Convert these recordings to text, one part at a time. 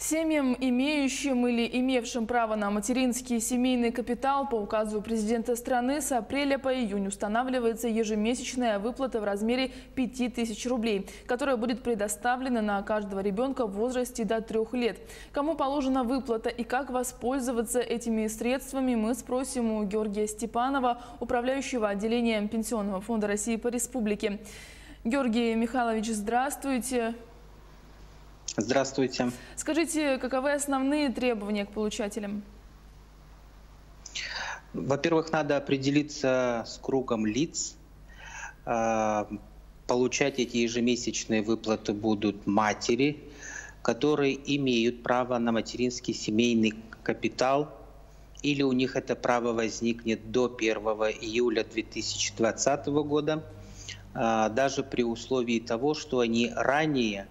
Семьям, имеющим или имевшим право на материнский семейный капитал, по указу президента страны с апреля по июнь устанавливается ежемесячная выплата в размере 5000 рублей, которая будет предоставлена на каждого ребенка в возрасте до 3 лет. Кому положена выплата и как воспользоваться этими средствами, мы спросим у Георгия Степанова, управляющего отделением Пенсионного фонда России по республике. Георгий Михайлович, здравствуйте. Здравствуйте. Скажите, каковы основные требования к получателям? Во-первых, надо определиться с кругом лиц. Получать эти ежемесячные выплаты будут матери, которые имеют право на материнский семейный капитал, или у них это право возникнет до 1 июля 2020 года, даже при условии того, что они ранее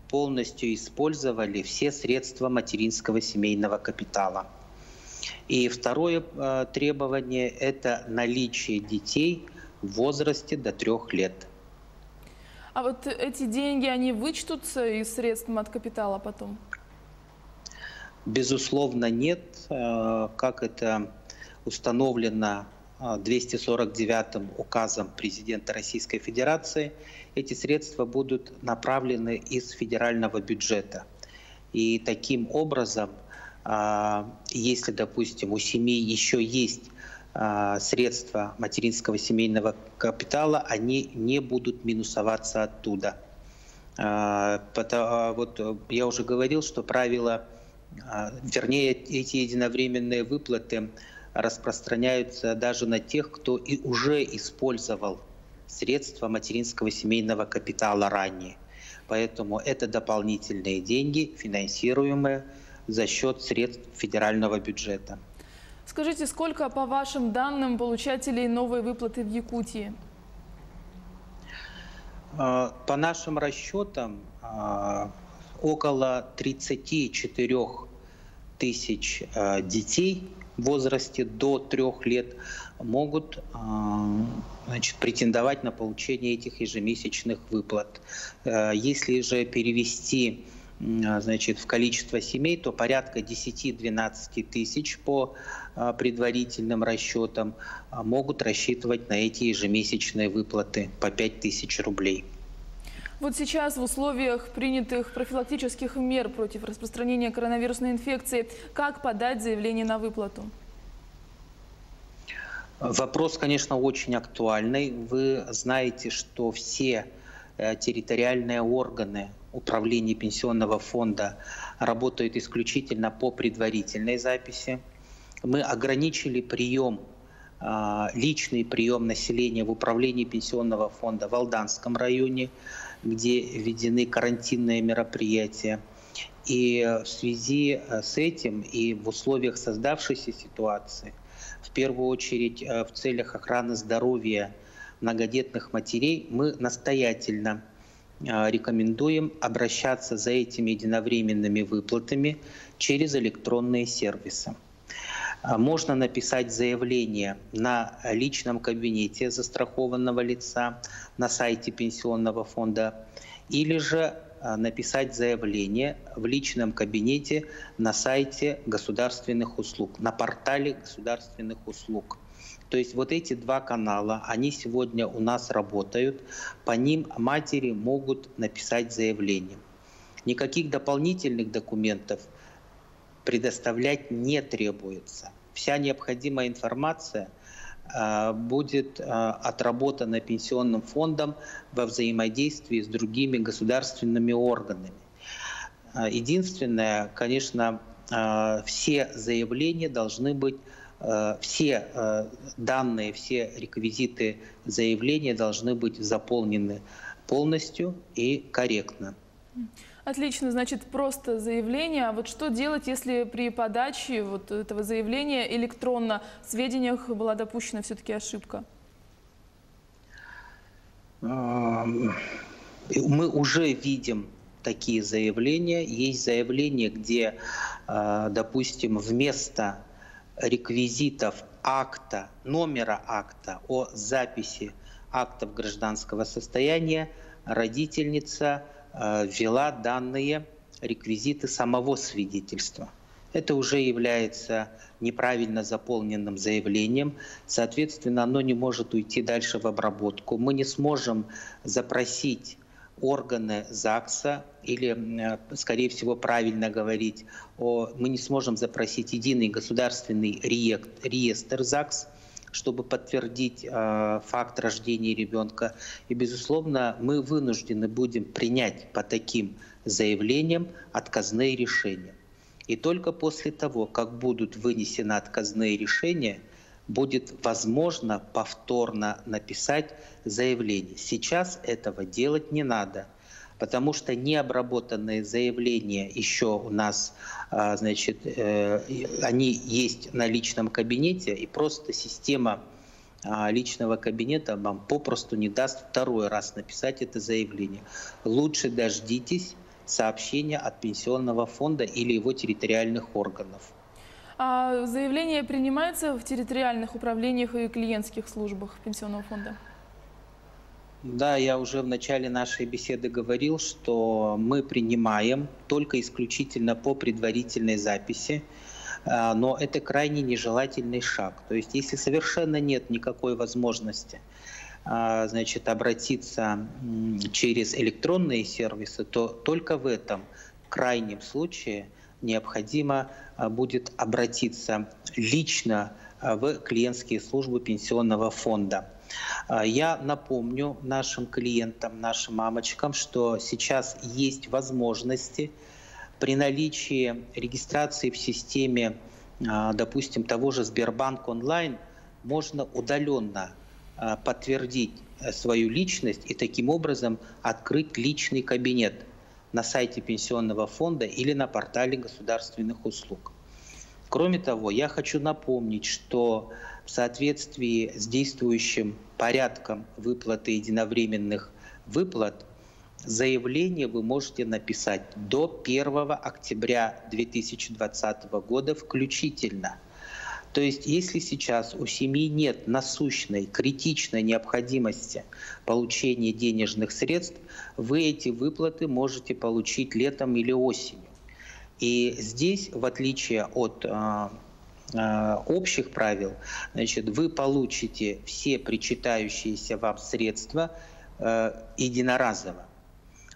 полностью использовали все средства материнского семейного капитала. И второе требование – это наличие детей в возрасте до 3 лет. А вот эти деньги, они вычтутся из средств маткапитала потом? Безусловно, нет. Как это установлено 249-м указом президента Российской Федерации, эти средства будут направлены из федерального бюджета. И таким образом, если, допустим, у семьи еще есть средства материнского семейного капитала, они не будут минусоваться оттуда. Вот я уже говорил, что правило, вернее, эти единовременные выплаты распространяются даже на тех, кто и уже использовал средства материнского семейного капитала ранее. Поэтому это дополнительные деньги, финансируемые за счет средств федерального бюджета. Скажите, сколько, по вашим данным, получателей новой выплаты в Якутии? По нашим расчетам, около 34 тысяч детей в возрасте до 3 лет могут претендовать на получение этих ежемесячных выплат. Если же перевести в количество семей, то порядка 10-12 тысяч по предварительным расчетам могут рассчитывать на эти ежемесячные выплаты по 5000 рублей. Вот сейчас в условиях принятых профилактических мер против распространения коронавирусной инфекции, как подать заявление на выплату? Вопрос, конечно, очень актуальный. Вы знаете, что все территориальные органы управления пенсионного фонда работают исключительно по предварительной записи. Мы ограничили личный прием населения в управлении пенсионного фонда в Алданском районе, где введены карантинные мероприятия. И в связи с этим и в условиях создавшейся ситуации, в первую очередь в целях охраны здоровья многодетных матерей, мы настоятельно рекомендуем обращаться за этими единовременными выплатами через электронные сервисы. Можно написать заявление на личном кабинете застрахованного лица на сайте Пенсионного фонда или же написать заявление в личном кабинете на сайте государственных услуг, на портале государственных услуг. То есть вот эти два канала, они сегодня у нас работают, по ним матери могут написать заявление. Никаких дополнительных документов предоставлять не требуется. Вся необходимая информация будет отработана пенсионным фондом во взаимодействии с другими государственными органами. Единственное, конечно, все заявления должны быть, все данные, все реквизиты заявления должны быть заполнены полностью и корректно. Отлично, значит, просто заявление. А вот что делать, если при подаче вот этого заявления электронно в сведениях была допущена все-таки ошибка? Мы уже видим такие заявления. Есть заявления, где, допустим, вместо реквизитов акта, номера акта о записи актов гражданского состояния родительница ввела данные реквизиты самого свидетельства. Это уже является неправильно заполненным заявлением, соответственно, оно не может уйти дальше в обработку. Мы не сможем запросить органы ЗАГСа, или, скорее всего, правильно говорить, мы не сможем запросить единый государственный реестр ЗАГС, чтобы подтвердить факт рождения ребенка. И, безусловно, мы вынуждены будем принять по таким заявлениям отказные решения. И только после того, как будут вынесены отказные решения, будет возможно повторно написать заявление. Сейчас этого делать не надо, потому что необработанные заявления еще у нас, они есть на личном кабинете, и просто система личного кабинета вам попросту не даст второй раз написать это заявление. Лучше дождитесь сообщения от пенсионного фонда или его территориальных органов. А заявление принимается в территориальных управлениях и клиентских службах пенсионного фонда? Да, я уже в начале нашей беседы говорил, что мы принимаем только исключительно по предварительной записи, но это крайне нежелательный шаг. То есть если совершенно нет никакой возможности обратиться через электронные сервисы, то только в этом крайнем случае необходимо будет обратиться лично в клиентские службы пенсионного фонда. Я напомню нашим клиентам, нашим мамочкам, что сейчас есть возможности при наличии регистрации в системе, допустим, того же Сбербанк онлайн, можно удаленно подтвердить свою личность и таким образом открыть личный кабинет на сайте пенсионного фонда или на портале государственных услуг. Кроме того, я хочу напомнить, что в соответствии с действующим порядком выплаты единовременных выплат заявление вы можете написать до 1 октября 2020 года включительно. То есть, если сейчас у семьи нет насущной, критичной необходимости получения денежных средств, вы эти выплаты можете получить летом или осенью. И здесь, в отличие от общих правил, вы получите все причитающиеся вам средства единоразово.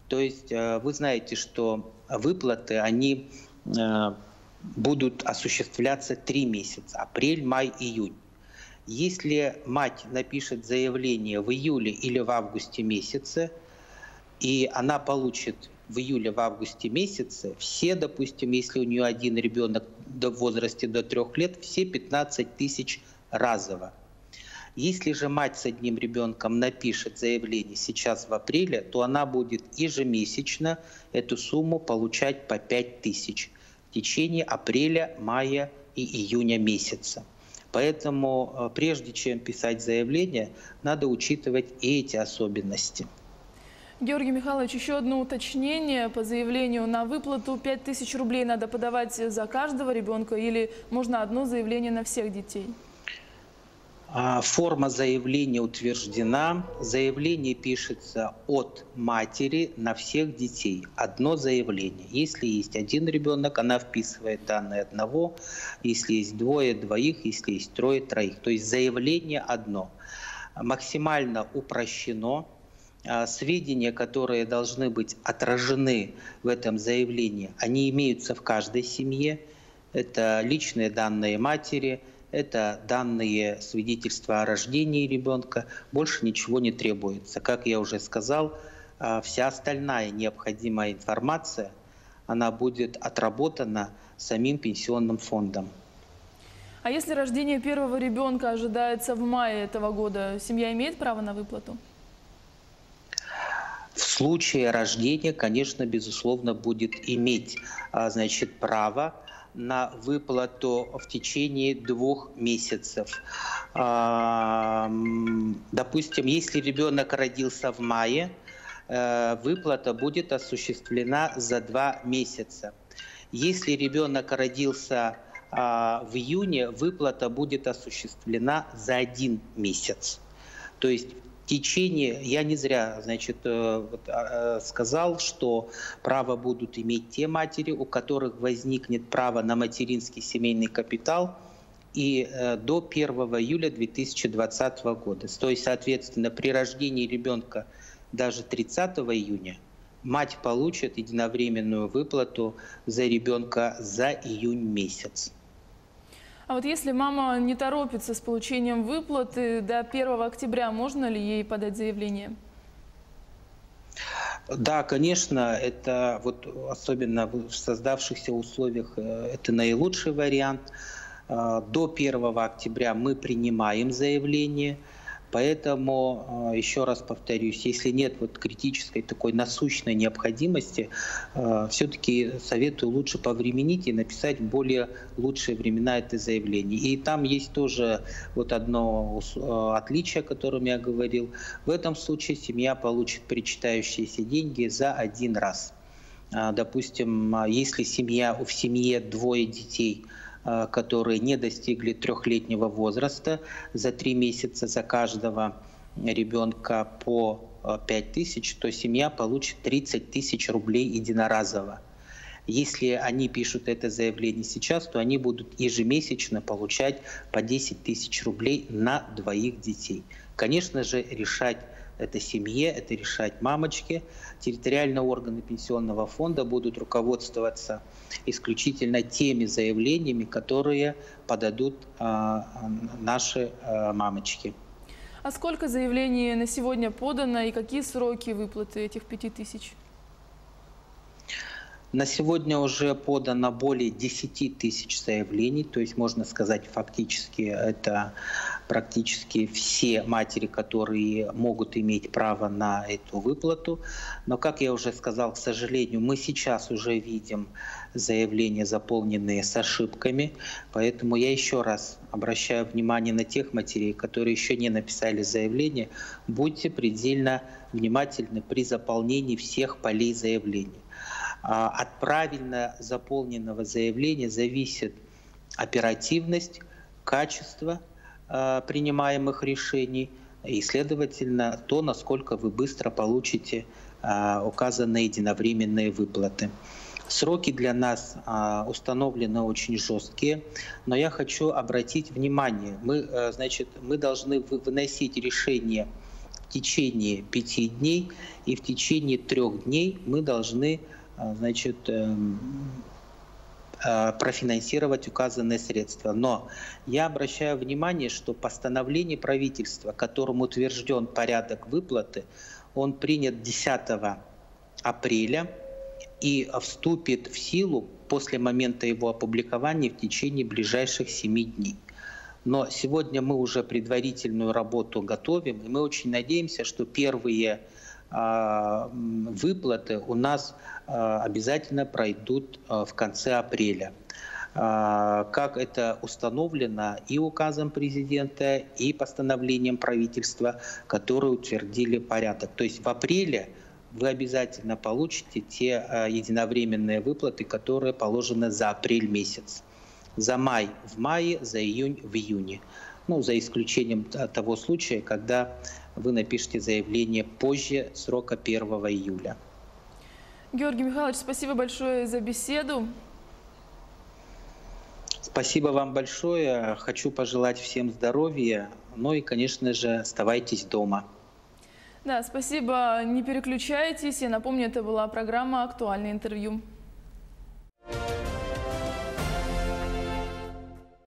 То есть вы знаете, что выплаты, они будут осуществляться 3 месяца – апрель, май, июнь. Если мать напишет заявление в июле или в августе месяце, и она получит в июле, в августе месяце все, допустим, если у нее один ребенок в возрасте до 3 лет, все 15 тысяч разово. Если же мать с одним ребенком напишет заявление сейчас в апреле, то она будет ежемесячно эту сумму получать по 5 тысяч в течение апреля, мая и июня месяца. Поэтому прежде чем писать заявление, надо учитывать и эти особенности. Георгий Михайлович, еще одно уточнение по заявлению на выплату. 5000 рублей надо подавать за каждого ребенка или можно одно заявление на всех детей? Форма заявления утверждена. Заявление пишется от матери на всех детей. Одно заявление. Если есть один ребенок, она вписывает данные одного. Если есть двое, двоих. Если есть трое, троих. То есть заявление одно. Максимально упрощено. Сведения, которые должны быть отражены в этом заявлении, они имеются в каждой семье. Это личные данные матери, это данные свидетельства о рождении ребенка. Больше ничего не требуется. Как я уже сказал, вся остальная необходимая информация, она будет отработана самим пенсионным фондом. А если рождение первого ребенка ожидается в мае этого года, семья имеет право на выплату? В случае рождения, конечно, безусловно, будет иметь, право на выплату в течение 2 месяцев. Допустим, если ребенок родился в мае, выплата будет осуществлена за 2 месяца. Если ребенок родился в июне, выплата будет осуществлена за 1 месяц. То есть течение, я не зря, значит, сказал, что право будут иметь те матери, у которых возникнет право на материнский семейный капитал и до 1 июля 2020 года. То есть, соответственно, при рождении ребенка даже 30 июня мать получит единовременную выплату за ребенка за июнь месяц. А вот если мама не торопится с получением выплаты до 1 октября, можно ли ей подать заявление? Да, конечно, это вот особенно в создавшихся условиях это наилучший вариант. До 1 октября мы принимаем заявление. Поэтому, еще раз повторюсь, если нет вот критической такой насущной необходимости, все-таки советую лучше повременить и написать в более лучшие времена это заявление. И там есть тоже вот одно отличие, о котором я говорил. В этом случае семья получит причитающиеся деньги за один раз. Допустим, если в семье двое детей, которые не достигли 3-летнего возраста, за 3 месяца за каждого ребенка по 5 тысяч, то семья получит 30 тысяч рублей единоразово. Если они пишут это заявление сейчас, то они будут ежемесячно получать по 10 тысяч рублей на 2 детей. Конечно же, решать это семье, это решать мамочки. Территориальные органы пенсионного фонда будут руководствоваться исключительно теми заявлениями, которые подадут наши мамочки. А сколько заявлений на сегодня подано и какие сроки выплаты этих 5 тысяч? На сегодня уже подано более 10 тысяч заявлений, то есть можно сказать, фактически это практически все матери, которые могут иметь право на эту выплату. Но, как я уже сказал, к сожалению, мы сейчас уже видим заявления, заполненные с ошибками, поэтому я еще раз обращаю внимание на тех матерей, которые еще не написали заявление. Будьте предельно внимательны при заполнении всех полей заявления. От правильно заполненного заявления зависит оперативность, качество принимаемых решений и, следовательно, то, насколько вы быстро получите указанные единовременные выплаты. Сроки для нас установлены очень жесткие, но я хочу обратить внимание, мы должны выносить решение в течение 5 дней, и в течение 3 дней мы должны профинансировать указанные средства. Но я обращаю внимание, что постановление правительства, которым утвержден порядок выплаты, он принят 10 апреля и вступит в силу после момента его опубликования в течение ближайших 7 дней. Но сегодня мы уже предварительную работу готовим, и мы очень надеемся, что первые выплаты у нас обязательно пройдут в конце апреля. Как это установлено и указом президента, и постановлением правительства, которые утвердили порядок. То есть в апреле вы обязательно получите те единовременные выплаты, которые положены за апрель месяц. За май в мае, за июнь в июне. Ну, за исключением того случая, когда вы напишите заявление позже срока 1 июля. Георгий Михайлович, спасибо большое за беседу. Спасибо вам большое. Хочу пожелать всем здоровья. Ну и, конечно же, оставайтесь дома. Да, спасибо. Не переключайтесь. Я напомню, это была программа «Актуальное интервью».